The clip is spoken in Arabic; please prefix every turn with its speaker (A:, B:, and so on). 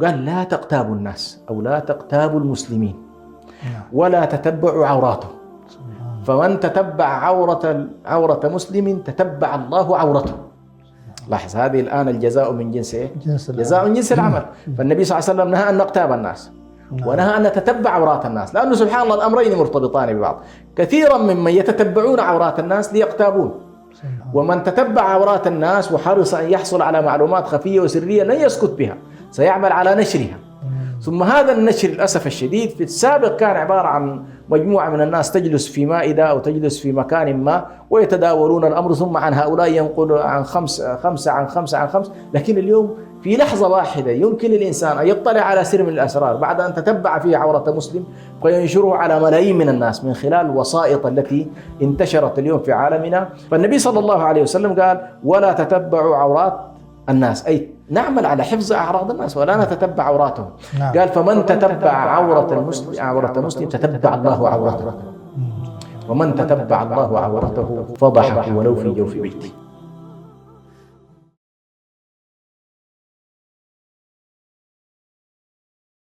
A: قال لا تغتابوا الناس أو لا تغتابوا المسلمين ولا تتبعوا عوراتهم، فمن تتبع عورة مسلم تتبع الله عورته. لاحظ هذه الآن الجزاء من جنس إيه؟ جزاء من جنس العمل. فالنبي صلى الله عليه وسلم نهى أن نغتاب الناس ونهى أن نتتبع عورات الناس، لأنه سبحان الله الأمرين مرتبطان ببعض. كثيرا ممن يتتبعون عورات الناس ليغتابون، ومن تتبع عورات الناس وحرص أن يحصل على معلومات خفية وسرية لن يسكت بها، سيعمل على نشرها. ثم هذا النشر للأسف الشديد في السابق كان عبارة عن مجموعة من الناس تجلس في مائدة أو تجلس في مكان ما ويتداولون الأمر، ثم عن هؤلاء ينقل عن خمسة عن خمسة. لكن اليوم في لحظة واحدة يمكن للإنسان أن يطلع على سر من الأسرار بعد أن تتبع فيه عورة مسلم وينشره على ملايين من الناس من خلال الوسائط التي انتشرت اليوم في عالمنا. فالنبي صلى الله عليه وسلم قال ولا تتبعوا عورات الناس، أي نعمل على حفظ أعراض الناس ولا نتتبع عوراتهم. قال فمن تتبع عورة مسلم تتبع الله عورته، ومن تتبع الله عورته فضحه ولو في جوف بيته.